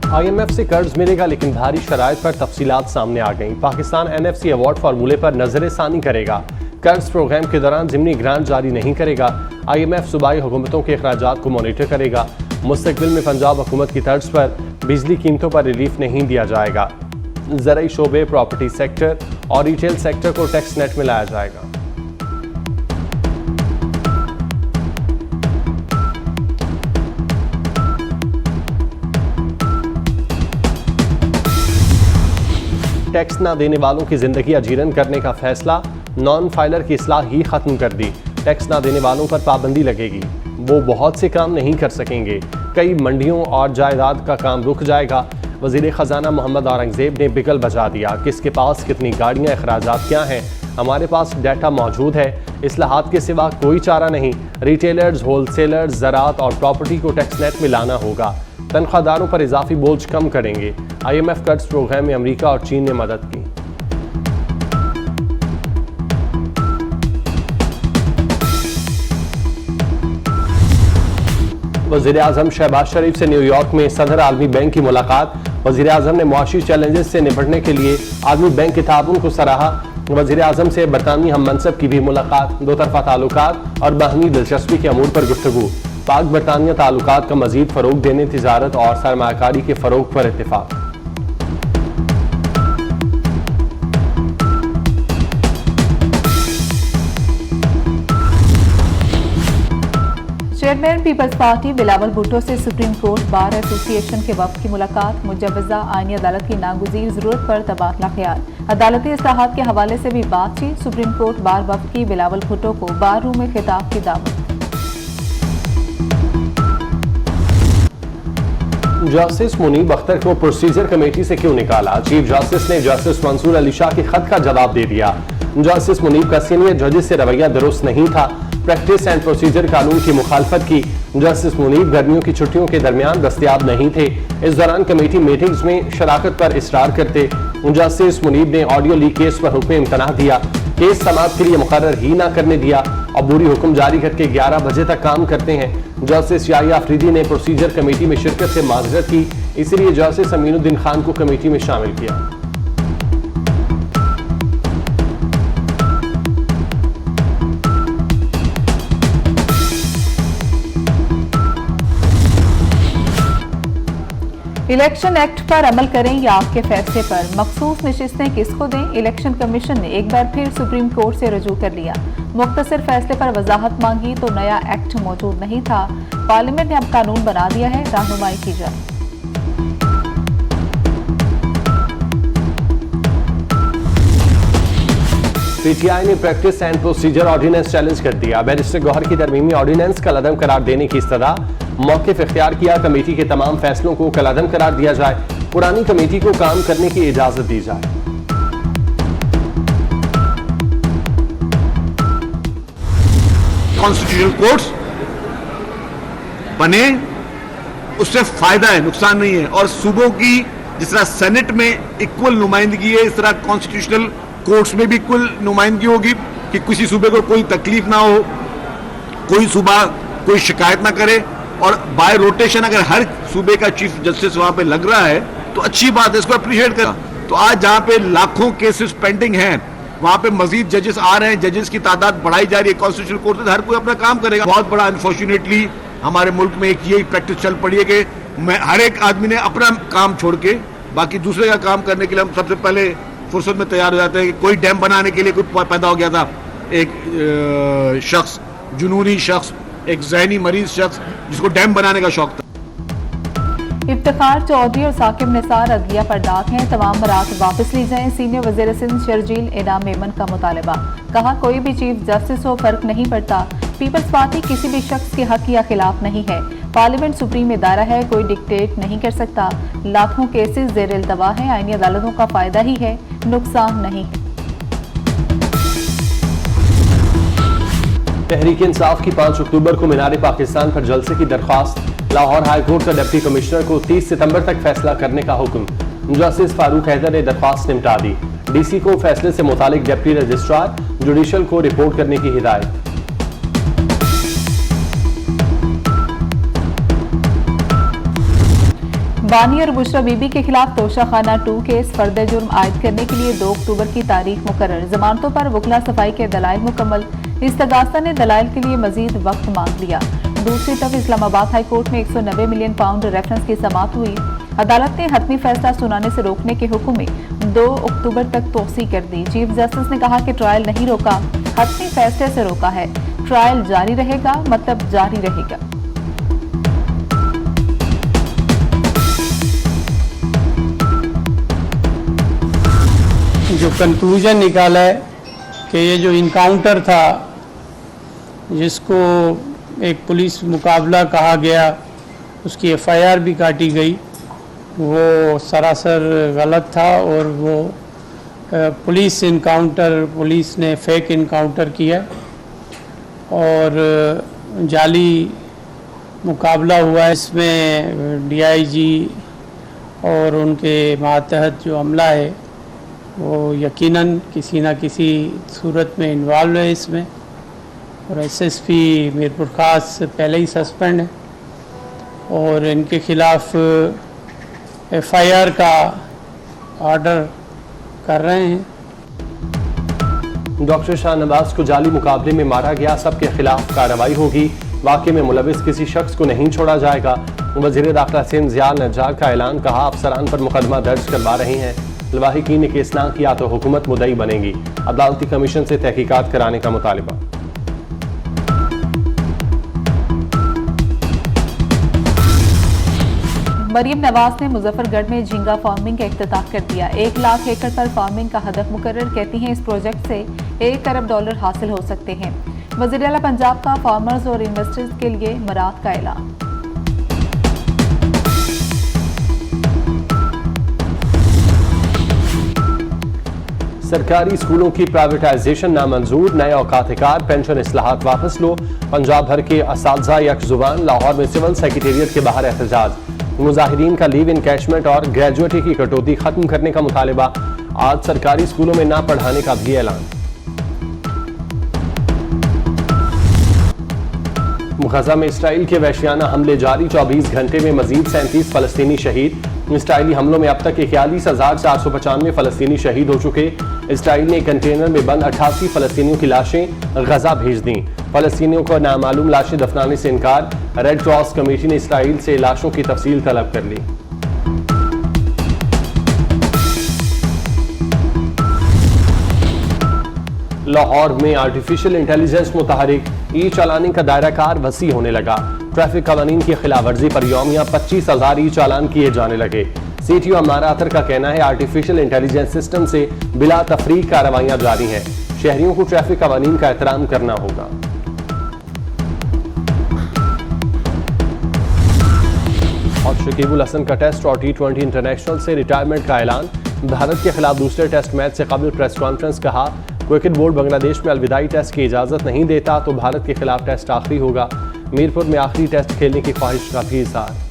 IMF से कर्ज मिलेगा लेकिन भारी शराइत पर तफसीलात सामने आ गईं। पाकिस्तान NFC अवार्ड फार्मूले पर नजरसानी करेगा। कर्ज प्रोग्राम के दौरान ज़िमनी ग्रांट जारी नहीं करेगा। IMF सूबाई हुकूमतों के अखराजात को मॉनिटर करेगा। मुस्तकबिल में पंजाब हुकूमत की तर्ज पर बिजली कीमतों पर रिलीफ नहीं दिया जाएगा। ज़राई शोबे, प्रॉपर्टी सेक्टर और रिटेल सेक्टर को टैक्स नेट में लाया जाएगा। टैक्स ना देने वालों की जिंदगी अजीरन करने का फैसला, नॉन फाइलर की इस्लाह ही खत्म कर दी। टैक्स ना देने वालों पर पाबंदी लगेगी, वो बहुत से काम नहीं कर सकेंगे। कई मंडियों और जायदाद का काम रुक जाएगा। वजीर खजाना मोहम्मद औरंगजेब ने बिगल बजा दिया, किसके पास कितनी गाड़ियां, अखराजात क्या हैं, हमारे पास डाटा मौजूद है। इस्लाहात के सिवा कोई चारा नहीं। रिटेलर्स, होलसेलर्स, ज़राअत और प्रॉपर्टी को टैक्स नेट में लाना होगा। तनख्वाहदारों पर इजाफी बोझ कम करेंगे। IMF कर्ज प्रोग्राम में अमेरिका और चीन ने मदद की। वज़ीर आज़म शहबाज शरीफ से न्यूयॉर्क में सदर आलमी बैंक की मुलाकात। वज़ीर आज़म ने मुआशी चैलेंजेस से निपटने के लिए आलमी बैंक के ताउन को सराहा। वज़ीर आज़म से बरतानवी हम मनसब की भी मुलाकात। दो तरफा ताल्लुकात और बाहमी दिलचस्पी के अमूर पर गुफ्तगू। पाक बरतानिया ताल्लुकात का मजीद फ़रोग देने, तिजारत और सरमायाकारी के फ़रोग पर इत्तेफाक। चेयरमैन पीपल्स पार्टी बिलावल भुट्टो से सुप्रीम कोर्ट बार एसोसिएशन के वफ़द की मुलाकात। मुजवज़ा आईनी अदालत की नागुज़ीर ज़रूरत पर तबादला ख्याल। अदालती इस्लाहात के हवाले से भी बातचीत। सुप्रीम कोर्ट बार वफ़द की बिलावल भुट्टो को बार रूम में खिताब की दावत। जस्टिस मुनीब अख्तर को प्रोसीजर कमेटी से क्यों निकाला? चीफ जस्टिस ने जस्टिस मंसूर अली शाह के खत का जवाब दे दिया। जस्टिस मुनीब का सीनियर जजेस से रवैया दुरुस्त नहीं था। प्रैक्टिस एंड प्रोसीजर कानून की मुखालफत की। जस्टिस मुनीब गर्मियों की छुट्टियों के दरमियान दस्तयाब नहीं थे। इस दौरान कमेटी मीटिंग्स में शराकत पर इसरार करते। जस्टिस मुनीब ने ऑडियो लीक केस पर हुक्म इम्तना दिया। केस समाअत के लिए मुकर्रर ही ना करने दिया। अबूरी हुक्म जारी करके 11 बजे तक काम करते हैं। जस्टिस याहिया अफरीदी ने प्रोसीजर कमेटी में शिरकत से माजरत की, इसलिए जस्टिस अमीनुद्दीन खान को कमेटी में शामिल किया। इलेक्शन एक्ट पर अमल करें या आपके फैसले पर मखसूस नशिस्तें किसको दें? इलेक्शन कमीशन ने एक बार फिर सुप्रीम कोर्ट से रजू कर लिया। मुख्तसर फैसले पर वजाहत मांगी तो नया एक्ट मौजूद नहीं था। पार्लियामेंट ने अब कानून बना दिया है, रहनुमाई की जाए। PTI ने practice and procedure ordinance challenge कर दिया। बैरिस्टर गौहर की तरमीमी ऑर्डिनेंस कलअदम करार देने की इस्तदा। मौक़िफ़ इख्तियार किया, कमेटी के तमाम फैसलों को कलअदम करार दिया जाए। पुरानी कमेटी को काम करने की इजाजत दी जाए। कॉन्स्टिट्यूशनल कोर्ट्स बने, उससे फायदा है, नुकसान नहीं है। और सूबों की जिस तरह सेनेट में इक्वल नुमाइंदगी है, इस तरह कॉन्स्टिट्यूशनल कोर्ट्स में भी इक्वल नुमाइंदगी होगी कि किसी सूबे को कोई तकलीफ ना हो, कोई सूबा कोई शिकायत ना करे। और बाय रोटेशन अगर हर सूबे का चीफ जस्टिस वहां पे लग रहा है तो अच्छी बात है, इसको अप्रिशिएट करा। तो आज जहां पे लाखों केसेस पेंडिंग हैं, वहां पे मजीद जजेस आ रहे हैं, जजेस की तादाद बढ़ाई जा रही है। कॉन्स्टिट्यूशनल कोर्ट से हर कोई अपना काम करेगा। बहुत बड़ा अनफॉर्चुनेटली हमारे मुल्क में एक यही प्रैक्टिस चल पड़ी है कि हर एक आदमी ने अपना काम छोड़ के बाकी दूसरे का काम करने के लिए हम सबसे पहले फुर्सत में तैयार हो जाते हैं। कि कोई डैम बनाने के लिए कोई पैदा हो गया था, एक शख्स, जुनूनी शख्स, एक ज़हनी मरीज शख्स जिसको डैम बनाने का शौक था। इफ्तिखार चौधरी और साकिब निसार अदलिया पर दाग हैं, तमाम बरात वापस ली जाएं। सीनियर वज़ीर सिंध शर्जील इनाम मेमन का मुतालबा। कहा कोई भी चीफ जस्टिस हो फर्क नहीं पड़ता। पीपल्स पार्टी किसी भी शख्स के हक या खिलाफ नहीं है। पार्लियामेंट सुप्रीम इदारा है, कोई डिक्टेट नहीं कर सकता। लाखों केसेस ज़ेर इल्तवा है, आईनी अदालतों का फायदा ही है, नुकसान नहीं है। तहरीक इंसाफ की 5 अक्टूबर को मीनार पाकिस्तान पर जलसे की दरख्वास्त। लाहौर हाई कोर्ट का डिप्टी कमिश्नर को 30 सितंबर तक फैसला करने का हुक्म। जस्टिस फारूक हैदर ने दरख्वास्त निपटा दी। DC को फैसले से मुतालिक डिप्टी रजिस्ट्रार जुडिशल को रिपोर्ट करने की हिदायत। बानी और बुशरा बीबी के खिलाफ तोशाखाना 2 केस फर्द जुर्म आयद करने के लिए 2 अक्टूबर की तारीख मुकर्रर। जमानतों पर वकला सफाई के दलाइल मुकम्मल। इस्तगासा ने दलाइल के लिए मजीद वक्त मांग लिया। दूसरी तरफ इस्लामाबाद हाई कोर्ट में 190 मिलियन पाउंड रेफरेंस की समाअत हुई। अदालत ने हतमी फैसला सुनाने से रोकने के हुक्म में 2 अक्टूबर तक तोसी कर दी। चीफ जस्टिस ने कहा कि ट्रायल नहीं रोका, हतमी फैसले से रोका है। ट्रायल जारी रहेगा, मतलब जारी रहेगा। जो कंक्लूजन निकाला है कि ये जो इनकाउंटर था, जिसको एक पुलिस मुकाबला कहा गया, उसकी एफआईआर भी काटी गई, वो सरासर गलत था और वो पुलिस इनकाउंटर, पुलिस ने फेक इनकाउंटर किया और जाली मुकाबला हुआ। इसमें डीआईजी और उनके मातहत जो अमला है वो यकीनन किसी न किसी सूरत में इन्वॉल्व है इसमें, और एसएसपी मीरपुर ख़ास पहले ही सस्पेंड है और इनके खिलाफ एफआईआर का ऑर्डर कर रहे हैं। डॉक्टर शाहनवाज को जाली मुकाबले में मारा गया, सबके खिलाफ कार्रवाई होगी। वाक़े में मुलविस किसी शख्स को नहीं छोड़ा जाएगा। वज़ीर दाखिला सिंध ज़ियाल नज्जार का ऐलान, कहा अफसरान पर मुकदमा दर्ज करवा रहे हैं। लवाहिकीन ने केस ना किया तो हुकूमत मुद्दई बनेगी। अदालती कमीशन से तहकीकात कराने का मुतालिबा। मरियम नवाज ने मुजफ्फरगढ़ में झींगा फार्मिंग का इफ्तिताह कर दिया। 1 लाख एकड़ पर फार्मिंग का हदफ मुकर्रर। कहती हैं इस प्रोजेक्ट से $1 अरब हासिल हो सकते हैं। वज़ीर आला पंजाब का फार्मर्स और इन्वेस्टर्स के लिए मराद का ऐलान। सरकारी स्कूलों की प्राइवेटाइजेशन नामंजूर, नए औकात-ए-कार पेंशन इस्लाहात वापस लो। पंजाब भर के असातिज़ा यक जुबान। लाहौर में सिविल सेक्रेटेरिएट के बाहर एहतजाज। मुजाहिरीन का लीव इनकैशमेंट और ग्रेजुएटी की कटौती खत्म करने का मुतालिबा। आज सरकारी स्कूलों में ना पढ़ाने का भी ऐलान। गजा में इसराइल के वहशियाना हमले जारी। 24 घंटे में मजीद 37 फलस्तीनी शहीद। इसराइली हमलों में अब तक 41,495 फलस्तीनी शहीद हो चुके। इसराइल ने कंटेनर में बंद 88 फलस्तीनियों की लाशें गजा भेज दी। फलस्तीनियों को नामालूम लाशें दफनाने से इनकार। रेड क्रॉस कमेटी ने इसराइल से लाशों की तफसील तलब कर ली। लाहौर में आर्टिफिशियल इंटेलिजेंस मुतहरिक, ई चालानी का दायरा कार वसी होने लगा। ट्रैफिक कवानीन की खिलाफ वर्जी पर यौमिया 25,000 ई चालान किए जाने लगे। सीटीओ अमारा अतर का कहना है आर्टिफिशियल इंटेलिजेंस सिस्टम से बिला तफरीक कार्रवाइयां जारी हैं। शहरियों को ट्रैफिक कवानीन का एहतराम करना होगा। और शकीबुल हसन का टेस्ट और T20 इंटरनेशनल से रिटायरमेंट का ऐलान। भारत के खिलाफ दूसरे टेस्ट मैच से कबल प्रेस कॉन्फ्रेंस, कहा क्रिकेट बोर्ड बांग्लादेश में अलविदाई टेस्ट की इजाजत नहीं देता तो भारत के खिलाफ टेस्ट आखिरी होगा। मीरपुर में आखिरी टेस्ट खेलने की ख्वाहिश का भी इज़हार।